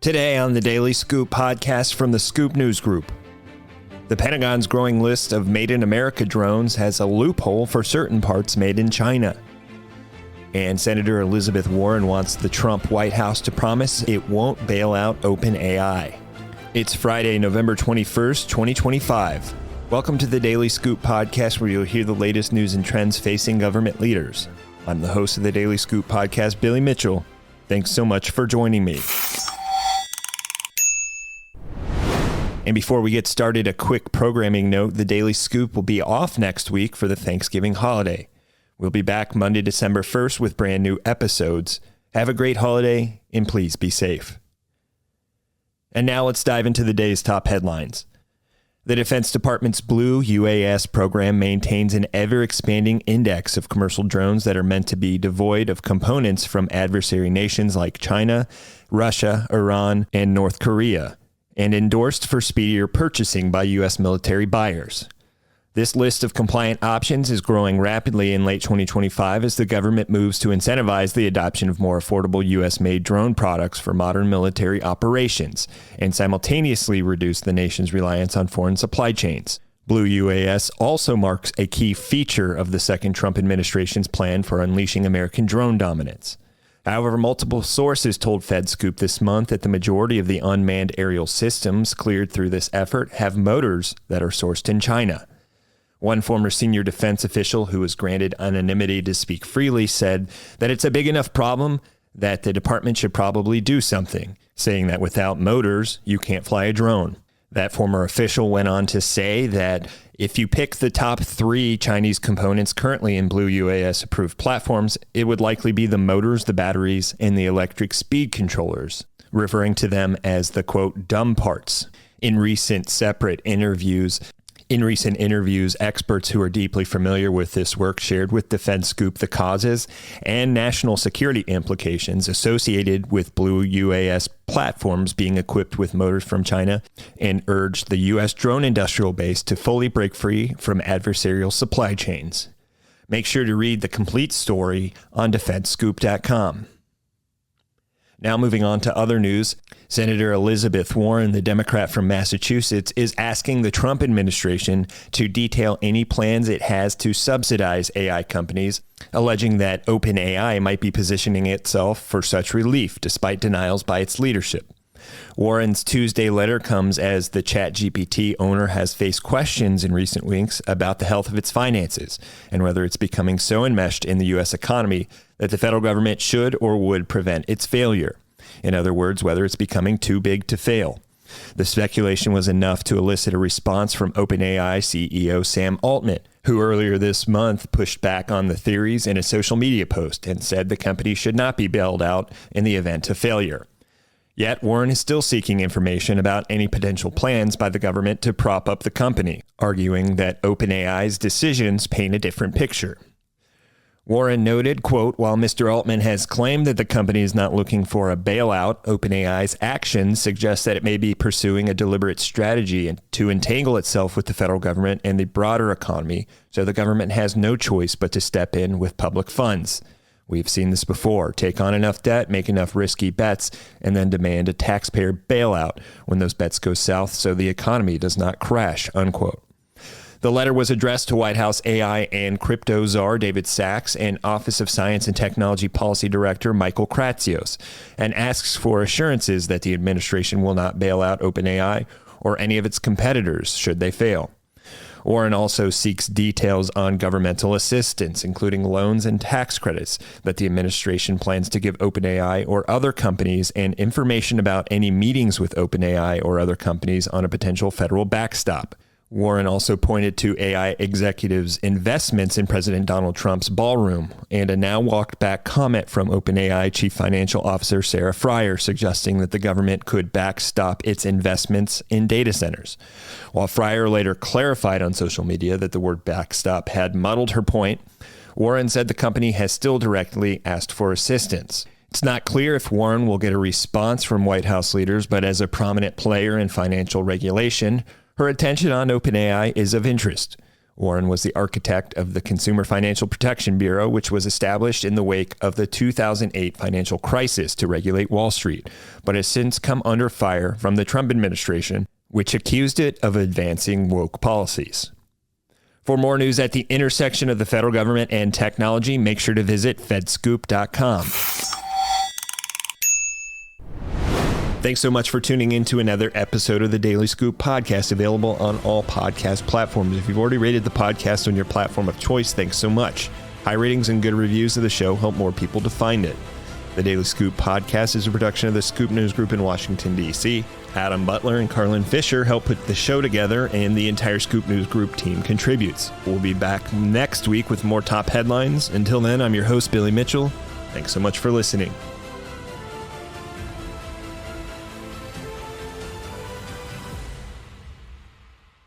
Today on the Daily Scoop podcast from the Scoop News Group. The Pentagon's growing list of Made in America drones has a loophole for certain parts made in China. And Senator Elizabeth Warren wants the Trump White House to promise it won't bail out OpenAI. It's Friday, November 21st, 2025. Welcome to the Daily Scoop podcast, where you'll hear the latest news and trends facing government leaders. I'm the host of the Daily Scoop podcast, Billy Mitchell. Thanks so much for joining me. And before we get started, a quick programming note. The Daily Scoop will be off next week for the Thanksgiving holiday. We'll be back Monday, December 1st with brand new episodes. Have a great holiday, and please be safe. And now let's dive into the day's top headlines. The Defense Department's Blue UAS program maintains an ever-expanding index of commercial drones that are meant to be devoid of components from adversary nations like China, Russia, Iran, and North Korea, and endorsed for speedier purchasing by U.S. military buyers. This list of compliant options is growing rapidly in late 2025 as the government moves to incentivize the adoption of more affordable U.S.-made drone products for modern military operations and simultaneously reduce the nation's reliance on foreign supply chains. Blue UAS also marks a key feature of the second Trump administration's plan for unleashing American drone dominance. However, multiple sources told DefenseScoop this month that the majority of the unmanned aerial systems cleared through this effort have motors that are sourced in China. One former senior defense official who was granted anonymity to speak freely said that it's a big enough problem that the department should probably do something, saying that without motors, you can't fly a drone. That former official went on to say that if you pick the top 3 Chinese components currently in Blue UAS approved platforms, it would likely be the motors, the batteries, and the electric speed controllers, referring to them as the, quote, dumb parts. In recent interviews, experts who are deeply familiar with this work shared with DefenseScoop the causes and national security implications associated with Blue UAS platforms being equipped with motors from China, and urged the U.S. drone industrial base to fully break free from adversarial supply chains. Make sure to read the complete story on DefenseScoop.com. Now moving on to other news, Senator Elizabeth Warren, the Democrat from Massachusetts, is asking the Trump administration to detail any plans it has to subsidize AI companies, alleging that OpenAI might be positioning itself for such relief despite denials by its leadership. Warren's Tuesday letter comes as the ChatGPT owner has faced questions in recent weeks about the health of its finances and whether it's becoming so enmeshed in the U.S. economy that the federal government should or would prevent its failure. In other words, whether it's becoming too big to fail. The speculation was enough to elicit a response from OpenAI CEO Sam Altman, who earlier this month pushed back on the theories in a social media post and said the company should not be bailed out in the event of failure. Yet Warren is still seeking information about any potential plans by the government to prop up the company, arguing that OpenAI's decisions paint a different picture. Warren noted, quote, while Mr. Altman has claimed that the company is not looking for a bailout, OpenAI's actions suggest that it may be pursuing a deliberate strategy to entangle itself with the federal government and the broader economy, so the government has no choice but to step in with public funds. We've seen this before. Take on enough debt, make enough risky bets, and then demand a taxpayer bailout when those bets go south so the economy does not crash, unquote. The letter was addressed to White House AI and crypto czar David Sachs and Office of Science and Technology Policy Director Michael Kratsios, and asks for assurances that the administration will not bail out OpenAI or any of its competitors should they fail. Warren also seeks details on governmental assistance, including loans and tax credits that the administration plans to give OpenAI or other companies, and information about any meetings with OpenAI or other companies on a potential federal backstop. Warren also pointed to AI executives' investments in President Donald Trump's ballroom and a now walked back comment from OpenAI Chief Financial Officer Sarah Frier suggesting that the government could backstop its investments in data centers. While Frier later clarified on social media that the word backstop had muddled her point, Warren said the company has still directly asked for assistance. It's not clear if Warren will get a response from White House leaders, but as a prominent player in financial regulation, her attention on OpenAI is of interest. Warren was the architect of the Consumer Financial Protection Bureau, which was established in the wake of the 2008 financial crisis to regulate Wall Street, but has since come under fire from the Trump administration, which accused it of advancing woke policies. For more news at the intersection of the federal government and technology, make sure to visit fedscoop.com. Thanks so much for tuning in to another episode of the Daily Scoop podcast, available on all podcast platforms. If you've already rated the podcast on your platform of choice, thanks so much. High ratings and good reviews of the show help more people to find it. The Daily Scoop podcast is a production of the Scoop News Group in Washington, D.C. Adam Butler and Carlin Fisher help put the show together, and the entire Scoop News Group team contributes. We'll be back next week with more top headlines. Until then, I'm your host, Billy Mitchell. Thanks so much for listening.